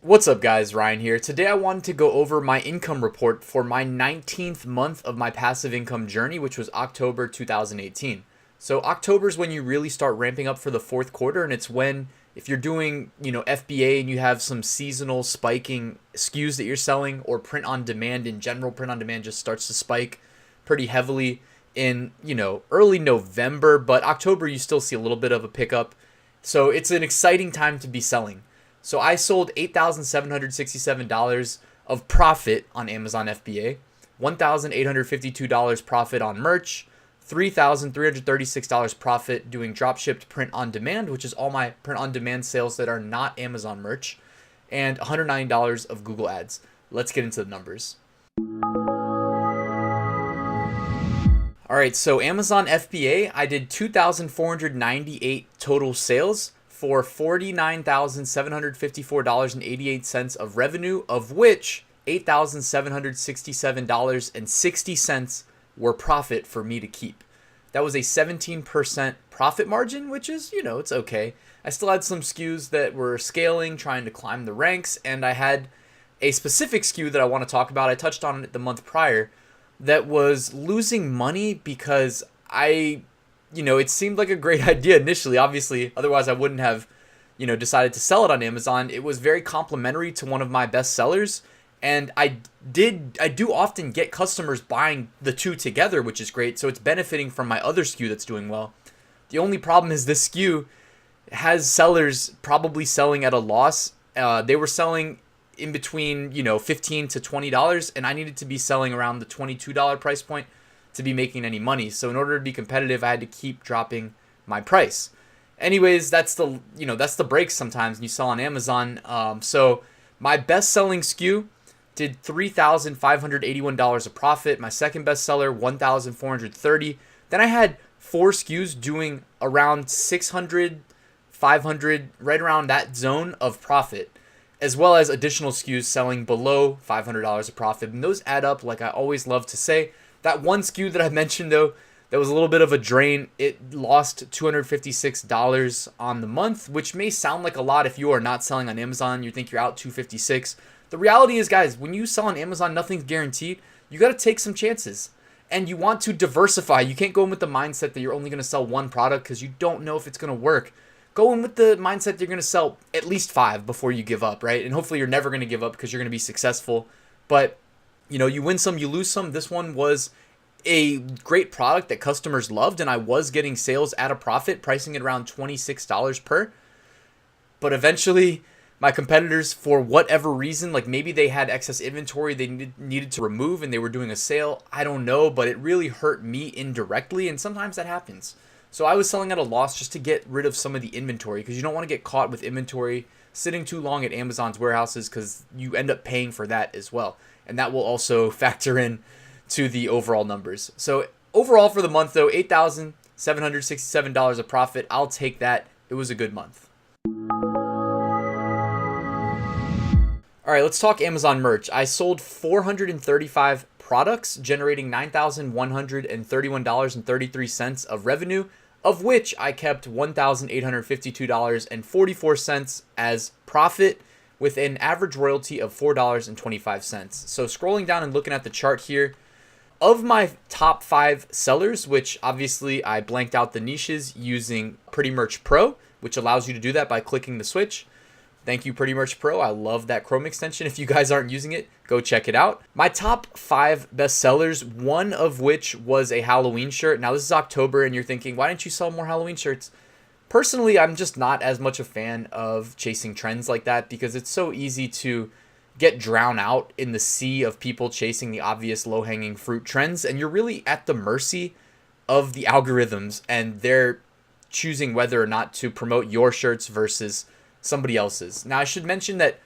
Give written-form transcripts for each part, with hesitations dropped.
What's up guys, Ryan here. Today I wanted to go over my income report for my 19th month of my passive income journey, which was October 2018. So October is when you really start ramping up for the fourth quarter, and it's when, if you're doing, FBA and you have some seasonal spiking SKUs that you're selling, or print on demand in general, print on demand just starts to spike pretty heavily in, early November, but October you still see a little bit of a pickup. So it's an exciting time to be selling. So I sold $8,767 of profit on Amazon FBA, $1,852 profit on merch, $3,336 profit doing drop shipped print on demand, which is all my print on demand sales that are not Amazon merch, and $190 of Google ads. Let's get into the numbers. All right, so Amazon FBA, I did 2,498 total sales for $49,754.88 of revenue, of which $8,767.60 were profit for me to keep. That was a 17% profit margin, which is, it's okay. I still had some SKUs that were scaling, trying to climb the ranks, and I had a specific SKU that I want to talk about. I touched on it the month prior that was losing money because it seemed like a great idea initially, obviously, otherwise I wouldn't have, decided to sell it on Amazon. It was very complimentary to one of my best sellers, and I do often get customers buying the two together, which is great, so it's benefiting from my other SKU that's doing well. The only problem is this SKU has sellers probably selling at a loss. They were selling in between, $15 to $20, and I needed to be selling around the $22 price point to be making any money. So in order to be competitive, I had to keep dropping my price. Anyways, that's the breaks sometimes when you sell on Amazon. So my best selling SKU did $3,581 of profit. My second best seller, $1,430. Then I had 4 SKUs doing around 600, 500, right around that zone of profit, as well as additional SKUs selling below $500 of profit. And those add up, like I always love to say. That one SKU that I mentioned, though, that was a little bit of a drain. It lost $256 on the month, which may sound like a lot if you are not selling on Amazon. You think you're out $256. The reality is, guys, when you sell on Amazon, nothing's guaranteed. You got to take some chances. And you want to diversify. You can't go in with the mindset that you're only going to sell one product because you don't know if it's going to work. Go in with the mindset that you're going to sell at least 5 before you give up, right? And hopefully you're never going to give up because you're going to be successful. But you win some, you lose some. This one was a great product that customers loved, and I was getting sales at a profit, pricing it around $26 per. But eventually, my competitors, for whatever reason, like maybe they had excess inventory they needed to remove and they were doing a sale. I don't know, but it really hurt me indirectly, and sometimes that happens. So I was selling at a loss just to get rid of some of the inventory because you don't want to get caught with inventory sitting too long at Amazon's warehouses because you end up paying for that as well. And that will also factor in to the overall numbers. So overall for the month, though, $8,767 of profit. I'll take that. It was a good month. All right, let's talk Amazon merch. I sold 435 products, generating $9,131.33 of revenue, of which I kept $1,852.44 as profit, with an average royalty of $4.25. So scrolling down and looking at the chart here, of my top 5 sellers, which obviously I blanked out the niches using Pretty Merch Pro, which allows you to do that by clicking the switch. Thank you, Pretty Merch Pro. I love that Chrome extension. If you guys aren't using it, go check it out. My top 5 best sellers, one of which was a Halloween shirt. Now, this is October, and you're thinking, why didn't you sell more Halloween shirts? Personally, I'm just not as much a fan of chasing trends like that because it's so easy to get drowned out in the sea of people chasing the obvious low-hanging fruit trends, and you're really at the mercy of the algorithms, and they're choosing whether or not to promote your shirts versus somebody else's. Now, I should mention that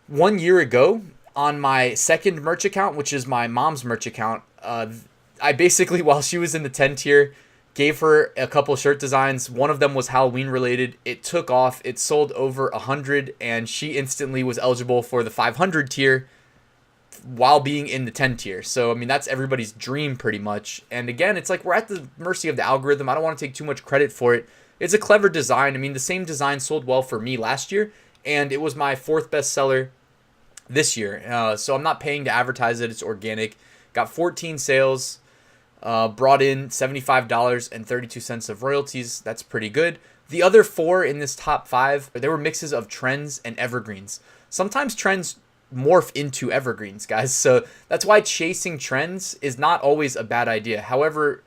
1 year ago on my second merch account, which is my mom's merch account, I basically, while she was in the 10 tier, gave her a couple shirt designs. One of them was Halloween related. It took off. It sold over 100, and she instantly was eligible for the 500 tier while being in the 10 tier. So, I mean, that's everybody's dream pretty much. And again, it's like we're at the mercy of the algorithm. I don't want to take too much credit for it. It's a clever design. I mean, the same design sold well for me last year, and it was my 4th bestseller this year. So I'm not paying to advertise it. It's organic. Got 14 sales, brought in $75.32 of royalties. That's pretty good. The other 4 in this top 5, they were mixes of trends and evergreens. Sometimes trends morph into evergreens, guys. So that's why chasing trends is not always a bad idea. However,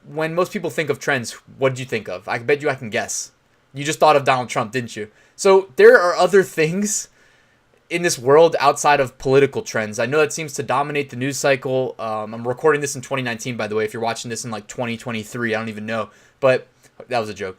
when most people think of trends, what did you think of? I bet you I can guess. You just thought of Donald Trump, didn't you? So there are other things in this world outside of political trends. I know that seems to dominate the news cycle. I'm recording this in 2019, by the way. If you're watching this in like 2023, I don't even know. But that was a joke.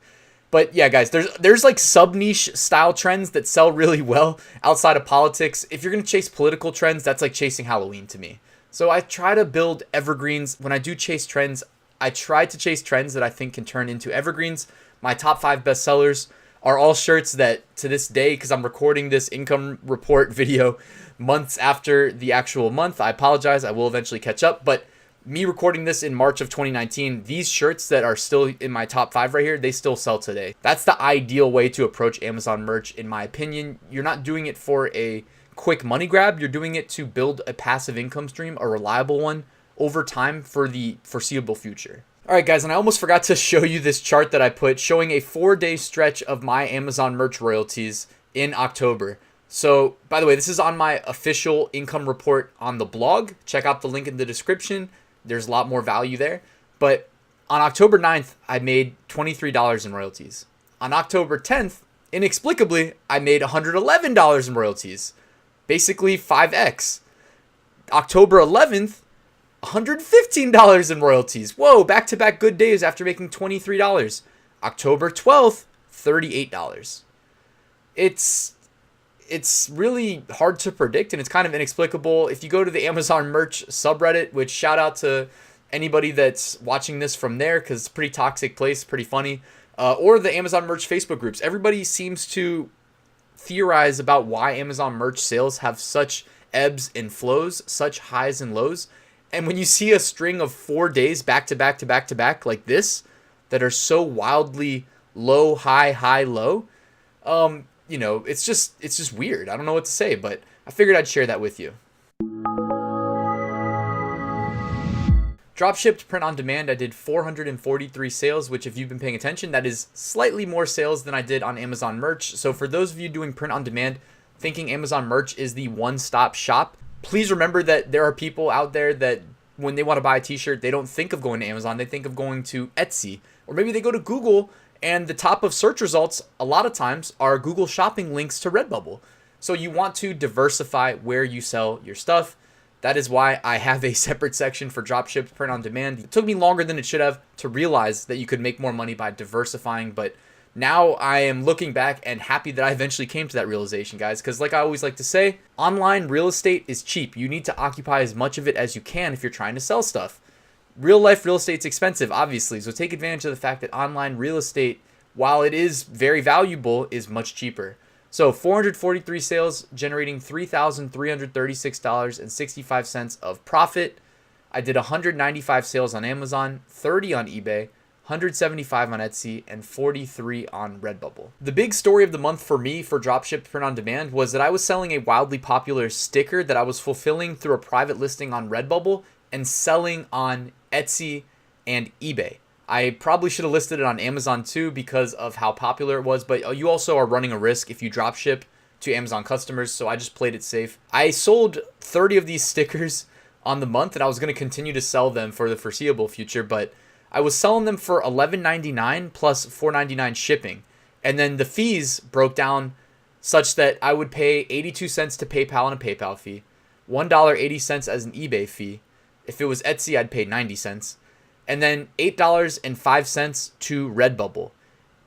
But yeah, guys, there's like sub-niche style trends that sell really well outside of politics. If you're going to chase political trends, that's like chasing Halloween to me. So I try to build evergreens. When I do chase trends, I try to chase trends that I think can turn into evergreens. My top 5 bestsellers are all shirts that to this day, because I'm recording this income report video months after the actual month. I apologize. I will eventually catch up. But me recording this in March of 2019, these shirts that are still in my top 5 right here, they still sell today. That's the ideal way to approach Amazon merch, in my opinion. You're not doing it for a quick money grab. You're doing it to build a passive income stream, a reliable one, over time for the foreseeable future. All right, guys, and I almost forgot to show you this chart that I put showing a 4-day stretch of my Amazon merch royalties in October. So, by the way, this is on my official income report on the blog. Check out the link in the description. There's a lot more value there. But on October 9th, I made $23 in royalties. On October 10th, inexplicably, I made $111 in royalties. Basically 5x. October 11th, $115 in royalties. Whoa, back-to-back good days after making $23. October 12th, $38. It's really hard to predict, and it's kind of inexplicable. If you go to the Amazon merch subreddit, which shout out to anybody that's watching this from there, because it's a pretty toxic place, pretty funny, or the Amazon merch Facebook groups, everybody seems to theorize about why Amazon merch sales have such ebbs and flows, such highs and lows. And when you see a string of 4 days back to back to back to back like this, that are so wildly low, high, high, low, it's just weird. I don't know what to say, but I figured I'd share that with you. Dropshipped print on demand, I did 443 sales, which if you've been paying attention, that is slightly more sales than I did on Amazon merch. So for those of you doing print on demand, thinking Amazon merch is the one-stop shop, please remember that there are people out there that when they want to buy a t-shirt, they don't think of going to Amazon. They think of going to Etsy, or maybe they go to Google, and the top of search results a lot of times are Google shopping links to Redbubble. So you want to diversify where you sell your stuff. That is why I have a separate section for dropshipped print on demand. It took me longer than it should have to realize that you could make more money by diversifying, but now I am looking back and happy that I eventually came to that realization, guys, because like I always like to say, online real estate is cheap. You need to occupy as much of it as you can if you're trying to sell stuff. Real life real estate's expensive, obviously, so take advantage of the fact that online real estate, while it is very valuable, is much cheaper. So 443 sales, generating $3,336.65 of profit. I did 195 sales on Amazon, 30 on eBay, 175 on Etsy, and 43 on Redbubble. The big story of the month for me for dropship print on demand was that I was selling a wildly popular sticker that I was fulfilling through a private listing on Redbubble and selling on Etsy and eBay. I probably should have listed it on Amazon too because of how popular it was, but you also are running a risk if you dropship to Amazon customers, so I just played it safe. I sold 30 of these stickers on the month, and I was going to continue to sell them for the foreseeable future, but I was selling them for $11.99 plus $4.99 shipping. And then the fees broke down such that I would pay 82 cents to PayPal on a PayPal fee, $1.80 as an eBay fee. If it was Etsy, I'd pay 90 cents. And then $8.05 to Redbubble.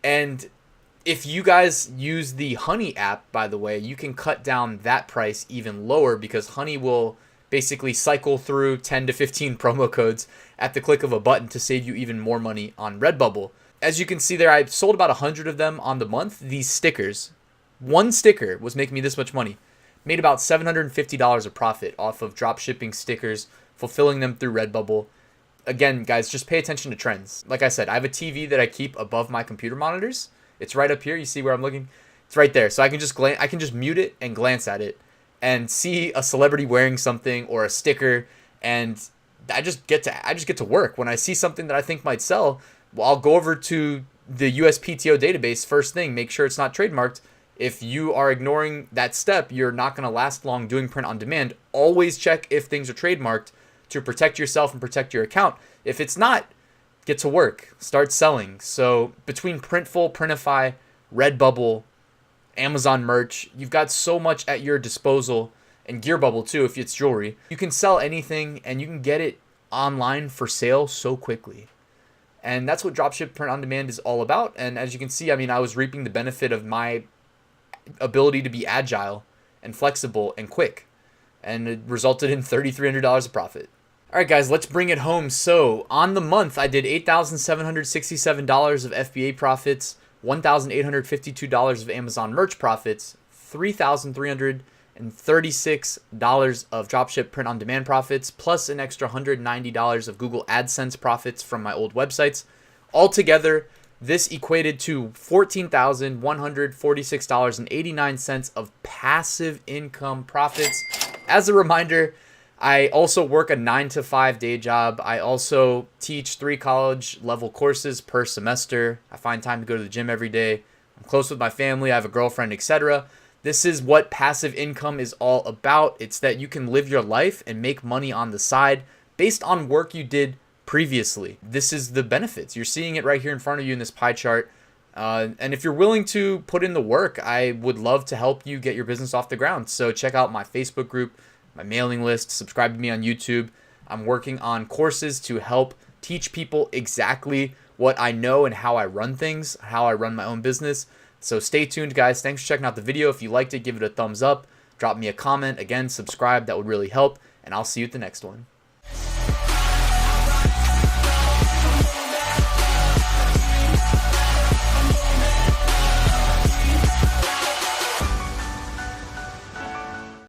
And if you guys use the Honey app, by the way, you can cut down that price even lower because Honey will basically cycle through 10 to 15 promo codes at the click of a button to save you even more money on Redbubble. As you can see there, I sold about 100 of them on the month. These stickers, one sticker was making me this much money. Made about $750 of profit off of drop shipping stickers, fulfilling them through Redbubble. Again, guys, just pay attention to trends. Like I said, I have a TV that I keep above my computer monitors. It's right up here. You see where I'm looking? It's right there. So I can just I can just mute it and glance at it and see a celebrity wearing something or a sticker, and I just get to work. When I see something that I think might sell, well, I'll go over to the USPTO database first thing, make sure it's not trademarked. If you are ignoring that step, you're not going to last long doing print on demand. Always check if things are trademarked to protect yourself and protect your account. If it's not, get to work, start selling. So between Printful, Printify, Redbubble, Amazon merch, you've got so much at your disposal, and Gearbubble too if it's jewelry. You can sell anything and you can get it online for sale so quickly. And that's what dropship print on demand is all about. And as you can see, I mean, I was reaping the benefit of my ability to be agile and flexible and quick, and it resulted in $3,300 of profit. All right, guys, let's bring it home. So on the month, I did $8,767 of FBA profits, $1,852 of Amazon merch profits, $3,336 of dropship print on demand profits, plus an extra $190 of Google AdSense profits from my old websites. Altogether, this equated to $14,146.89 of passive income profits. As a reminder, I also work a 9-to-5 day job. I also teach 3 college level courses per semester. I find time to go to the gym every day. I'm close with my family. I have a girlfriend, etc. This is what passive income is all about. It's that you can live your life and make money on the side based on work you did previously. This is the benefits. You're seeing it right here in front of you in this pie chart. And if you're willing to put in the work, I would love to help you get your business off the ground. So check out my Facebook group, my mailing list, subscribe to me on YouTube. I'm working on courses to help teach people exactly what I know and how I run things, how I run my own business. So stay tuned, guys. Thanks for checking out the video. If you liked it, give it a thumbs up. Drop me a comment. Again, subscribe. That would really help. And I'll see you at the next one.